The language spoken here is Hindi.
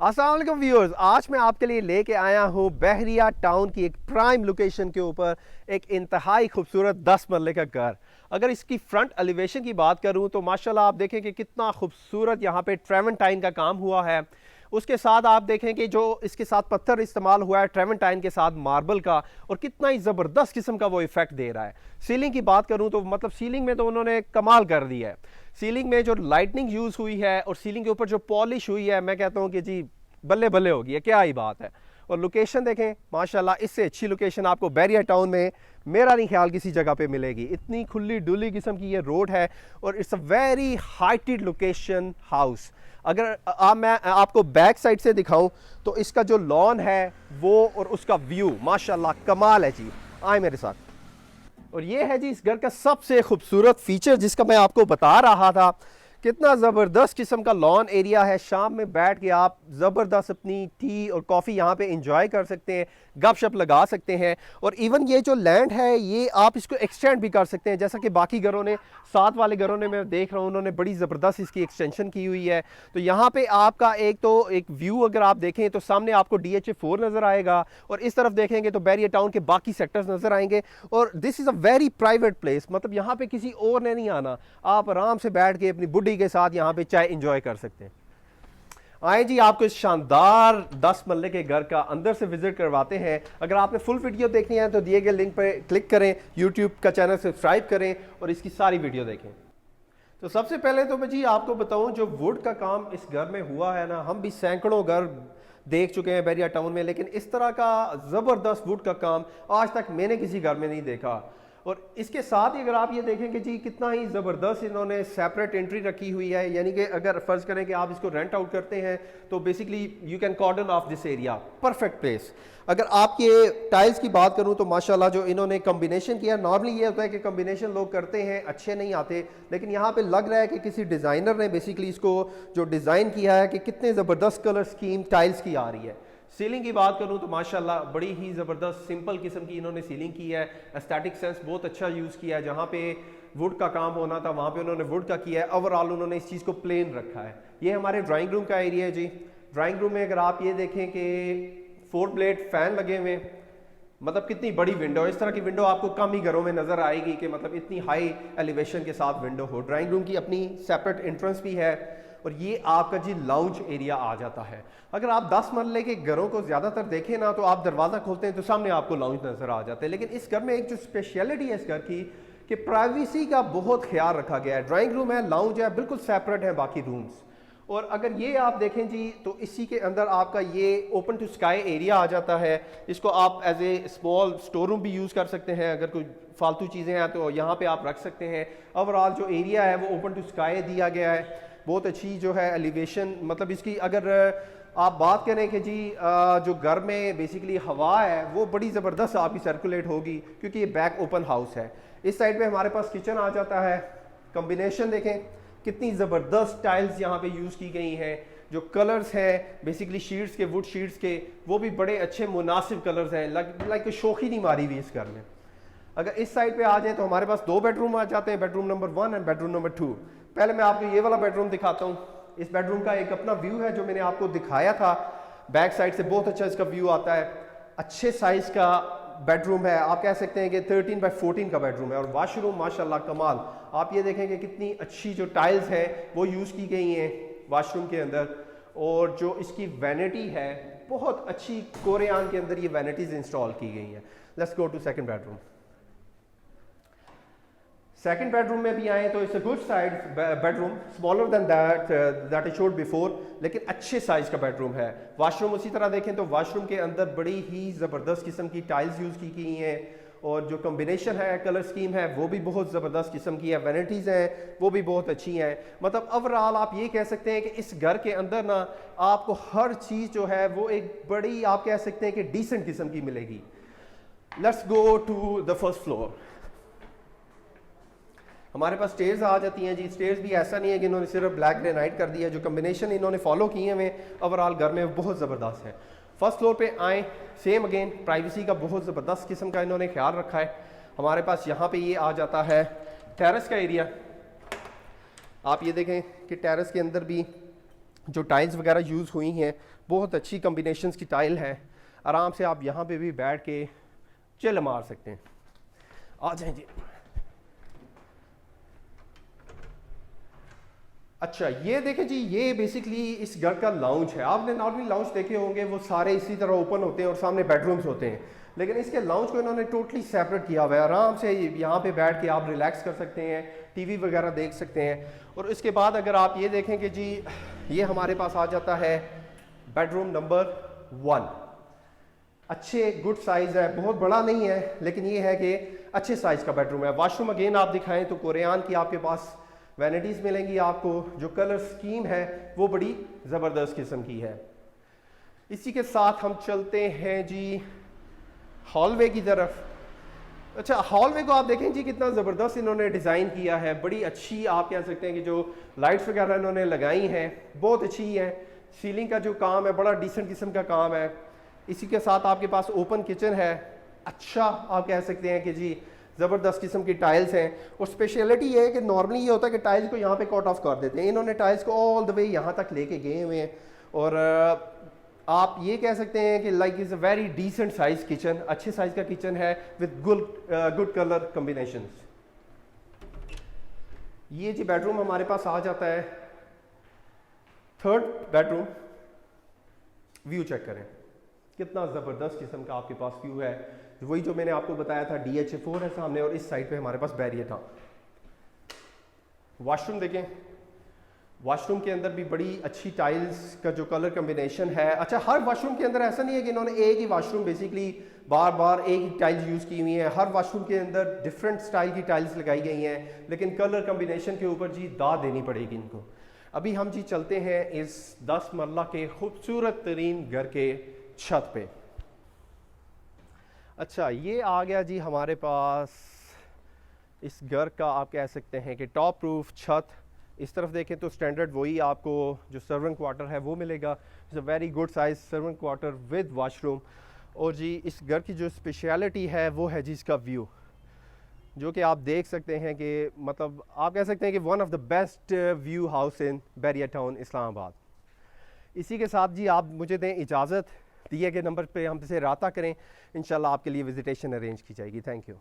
अस्सलाम वालेकुम व्यूअर्स, आज मैं आपके लिए लेके आया हूँ बहरिया टाउन की एक प्राइम लोकेशन के ऊपर एक इंतहाई खूबसूरत 10 मरले का घर। अगर इसकी फ्रंट एलिवेशन की बात करूँ तो माशाल्लाह आप देखें कि कितना खूबसूरत यहाँ पे ट्रेवेंटाइन का काम हुआ है। उसके साथ आप देखें कि जो इसके साथ पत्थर इस्तेमाल हुआ है ट्रेवेंटाइन के साथ मार्बल का, और कितना ही ज़बरदस्त किस्म का वो इफेक्ट दे रहा है। सीलिंग की बात करूँ तो मतलब सीलिंग में तो उन्होंने कमाल कर दिया है। सीलिंग में जो लाइटनिंग यूज़ हुई है और सीलिंग के ऊपर जो पॉलिश हुई है, मैं कहता हूँ कि जी बल्ले बल्ले होगी है, क्या ही बात है। और लोकेशन देखें माशाल्लाह, इससे अच्छी लोकेशन आपको बहरिया टाउन में मेरा नहीं ख्याल किसी जगह पे मिलेगी। इतनी खुली डुली किस्म की ये रोड है और it's a very heighted location house. अगर मैं आपको बैक साइड से दिखाऊं तो इसका जो लॉन है वो और उसका व्यू माशाल्लाह कमाल है जी। आए मेरे साथ। और ये है जी इस घर का सबसे खूबसूरत फीचर जिसका मैं आपको बता रहा था। कितना ज़बरदस्त किस्म का लॉन एरिया है। शाम में बैठ के आप ज़बरदस्त अपनी टी और कॉफ़ी यहाँ पे इंजॉय कर सकते हैं, गपशप लगा सकते हैं। और इवन ये जो लैंड है ये आप इसको एक्सटेंड भी कर सकते हैं, जैसा कि बाकी घरों ने, साथ वाले घरों ने मैं देख रहा हूँ उन्होंने बड़ी ज़बरदस्त इसकी एक्सटेंशन की हुई है। तो यहाँ पे आपका एक व्यू अगर आप देखें तो सामने आपको DHA4 नज़र आएगा और इस तरफ देखेंगे तो बहरिया टाउन के बाकी सेक्टर्स नज़र आएंगे। और this is a very private place, मतलब यहाँ पे किसी और ने नहीं आना, आप आराम से बैठ के अपनी बुढ़ी के साथ यहाँ पे चाय इंजॉय कर सकते हैं। आए जी, आपको इस शानदार 10 मरले के घर का अंदर से विजिट करवाते हैं। अगर आपने फुल वीडियो देखनी है तो दिए गए लिंक पर क्लिक करें, यूट्यूब का चैनल सब्सक्राइब करें और इसकी सारी वीडियो देखें। तो सबसे पहले तो मैं जी आपको बताऊं, जो वुड का काम इस घर में हुआ है ना, हम भी सैकड़ों घर देख चुके हैं बहरिया टाउन में, लेकिन इस तरह का ज़बरदस्त वुड का काम आज तक मैंने किसी घर में नहीं देखा। और इसके साथ ही अगर आप ये देखेंगे जी कितना ही ज़बरदस्त इन्होंने सेपरेट एंट्री रखी हुई है, यानी कि अगर फ़र्ज़ करें कि आप इसको रेंट आउट करते हैं तो basically you can cordon off this area, perfect place. अगर आप ये टाइल्स की बात करूं तो माशाल्लाह जो इन्होंने कम्बिनेशन किया, नॉर्मली ये होता है कि कम्बिनेशन लोग करते हैं अच्छे नहीं आते, लेकिन यहाँ पे लग रहा है कि किसी डिज़ाइनर ने बेसिकली इसको जो डिज़ाइन किया है कि कितने ज़बरदस्त कलर स्कीम टाइल्स की आ रही है। सीलिंग की बात करूं तो माशाल्लाह बड़ी ही ज़बरदस्त सिंपल किस्म की इन्होंने सीलिंग की है। एस्थेटिक सेंस बहुत अच्छा यूज़ किया है, जहाँ पे वुड का काम होना था वहाँ पे उन्होंने वुड का किया है। ओवरऑल उन्होंने इस चीज़ को प्लेन रखा है। ये हमारे ड्राइंग रूम का एरिया है जी। ड्राइंग रूम में अगर आप ये देखें कि 4 ब्लेड फैन लगे हुए, मतलब कितनी बड़ी विंडो। इस तरह की विंडो आपको कम ही घरों में नज़र आएगी कि मतलब इतनी हाई एलिवेशन के साथ विंडो हो। ड्राइंग रूम की अपनी सेपरेट एंट्रेंस भी है और ये आपका जी लाउंज एरिया आ जाता है। अगर आप 10 मरले के घरों को ज़्यादातर देखें ना तो आप दरवाज़ा खोलते हैं तो सामने आपको लाउंज नज़र आ जाते हैं, लेकिन इस घर में एक जो स्पेशलिटी है इस घर की कि प्राइवेसी का बहुत ख्याल रखा गया है। ड्राइंग रूम है, लाउंज है, बिल्कुल सेपरेट है बाकी रूम्स। और अगर ये आप देखें जी तो इसी के अंदर आपका ये ओपन टू स्काई एरिया आ जाता है। इसको आप as a small store room भी यूज़ कर सकते हैं, अगर कोई फालतू चीज़ें हैं तो यहाँ पे आप रख सकते हैं। ओवरऑल जो एरिया है वो ओपन टू स्काई दिया गया है। बहुत अच्छी जो है एलिवेशन, मतलब इसकी अगर आप बात करें कि जी जो घर में बेसिकली हवा है वो बड़ी ज़बरदस्त आपकी सर्कुलेट होगी क्योंकि ये बैक ओपन हाउस है। इस साइड पे हमारे पास किचन आ जाता है। कम्बिनेशन देखें कितनी ज़बरदस्त टाइल्स यहाँ पे यूज़ की गई हैं। जो कलर्स हैं बेसिकली शीट्स के, वुड शीट्स के, वो भी बड़े अच्छे मुनासिब कलर्स हैं। लाइक शौकी नहीं मारी हुई इस घर में। अगर इस साइड पे आ जाए तो हमारे पास 2 बेडरूम आ जाते हैं, bedroom number 1 and bedroom number 2। पहले मैं आपको ये वाला बेडरूम दिखाता हूँ। इस बेडरूम का एक अपना व्यू है जो मैंने आपको दिखाया था। बैक साइड से बहुत अच्छा इसका व्यू आता है। अच्छे साइज का बेडरूम है, आप कह सकते हैं कि 13 बाय 14 का बेडरूम है। और वाशरूम माशाल्लाह कमाल। आप ये देखेंगे कितनी अच्छी जो टाइल्स है वो यूज़ की गई हैं वाशरूम के अंदर। और जो इसकी वैनिटी है बहुत अच्छी कोरियान के अंदर ये वैनिटीज इंस्टॉल की गई हैं। Let's go to second bedroom. Second bedroom में भी आए तो it's a good size bedroom, smaller than that I showed before, लेकिन अच्छे साइज का बेडरूम है। वाशरूम उसी तरह देखें तो वाशरूम के अंदर बड़ी ही ज़बरदस्त किस्म की टाइल्स यूज़ की गई हैं और जो कम्बिनेशन है, कलर स्कीम है वो भी बहुत ज़बरदस्त किस्म की है। वैनिटीज़ हैं वो भी बहुत अच्छी हैं। मतलब ओवरऑल आप ये कह सकते हैं कि इस घर के अंदर ना आपको हर चीज़ जो है वो एक बड़ी, आप कह सकते हैं कि डिसेंट किस्म की मिलेगी। Let's go to the first floor. हमारे पास स्टेयर्स आ जाती हैं जी। स्टेयर्स भी ऐसा नहीं है कि इन्होंने सिर्फ ब्लैक ग्रेनाइट कर दिया, जो कम्बिनेशन इन्होंने फॉलो किए हैं ओवरऑल घर में बहुत ज़बरदस्त है। फर्स्ट फ्लोर पे आए, सेम अगेन प्राइवेसी का बहुत ज़बरदस्त किस्म का इन्होंने ख्याल रखा है। हमारे पास यहाँ पे ये आ जाता है टेरेस का एरिया। आप ये देखें कि टेरेस के अंदर भी जो टाइल्स वगैरह यूज़ हुई हैं बहुत अच्छी कम्बिनेशंस की टाइल है। आराम से आप यहाँ पे भी बैठ के चिल मार सकते हैं। आ जाएं जी। अच्छा ये देखें जी, ये बेसिकली इस घर का लाउंज है। आपने नॉर्मली लाउंज देखे होंगे, वो सारे इसी तरह ओपन होते हैं और सामने बेडरूम्स होते हैं, लेकिन इसके लाउंज को इन्होंने टोटली सेपरेट किया हुआ है। आराम से यहाँ पे बैठ के आप रिलैक्स कर सकते हैं, टीवी वगैरह देख सकते हैं। और इसके बाद अगर आप ये देखें कि जी ये हमारे पास आ जाता है बेडरूम नंबर 1। अच्छे गुड साइज़ है, बहुत बड़ा नहीं है लेकिन ये है कि अच्छे साइज़ का बेडरूम है। वॉशरूम अगेन आप दिखाएं तो कोरियान की आपके पास वैनिटीज़ मिलेंगी आपको। जो कलर स्कीम है वो बड़ी ज़बरदस्त किस्म की है। इसी के साथ हम चलते हैं जी हॉलवे की तरफ। अच्छा हॉलवे को आप देखें जी कितना ज़बरदस्त इन्होंने डिज़ाइन किया है। बड़ी अच्छी आप कह सकते हैं कि जो लाइट्स वगैरह इन्होंने लगाई हैं बहुत अच्छी है। सीलिंग का जो काम है बड़ा डिसेंट किस्म का काम है। इसी के साथ आपके पास ओपन किचन है। अच्छा आप कह सकते हैं कि जी ज़बरदस्त किस्म की टाइल्स हैं। और स्पेशलिटी ये है कि नॉर्मली ये होता है कि टाइल्स को यहाँ पे कट ऑफ कर देते हैं, इन्होंने टाइल्स को ऑल द वे यहाँ तक लेके गए हुए हैं। और आप ये कह सकते हैं कि like is a very decent size kitchen, अच्छे साइज का किचन है विद गुड कलर कम्बिनेशन। ये जी बेडरूम हमारे पास आ जाता है। थर्ड बेडरूम व्यू चेक करें, कितना ज़बरदस्त किस्म का आपके पास व्यू है। वही जो मैंने आपको बताया था, DHA4 है सामने और इस साइड पे हमारे पास बैरियर था। वॉशरूम देखें, वॉशरूम के अंदर भी बड़ी अच्छी टाइल्स का जो कलर कम्बिनेशन है। अच्छा हर वॉशरूम के अंदर ऐसा नहीं है कि इन्होंने एक ही वॉशरूम बेसिकली बार बार एक ही टाइल्स यूज़ की हुई है। हर वॉशरूम के अंदर डिफरेंट स्टाइल की टाइल्स लगाई गई हैं, लेकिन कलर कम्बिनेशन के ऊपर जी दाद देनी पड़ेगी इनको। अभी हम जी चलते हैं इस 10 मरला के खूबसूरत तरीन घर के छत पे। अच्छा ये आ गया जी हमारे पास इस घर का आप कह सकते हैं कि टॉप प्रूफ छत। इस तरफ देखें तो स्टैंडर्ड वही आपको जो सर्वेंट क्वार्टर है वो मिलेगा। It's a very good size servant quarter with washroom. और जी इस घर की जो स्पेशलिटी है वो है जी इसका व्यू, जो कि आप देख सकते हैं कि मतलब आप कह सकते हैं कि one of the best view house in Bahria Town Islamabad. इसी के साथ जी आप मुझे दें इजाज़त, दिए गए नंबर पे हमसे रब्ता करें, इंशाल्लाह आपके लिए विजिटेशन अरेंज की जाएगी। Thank you.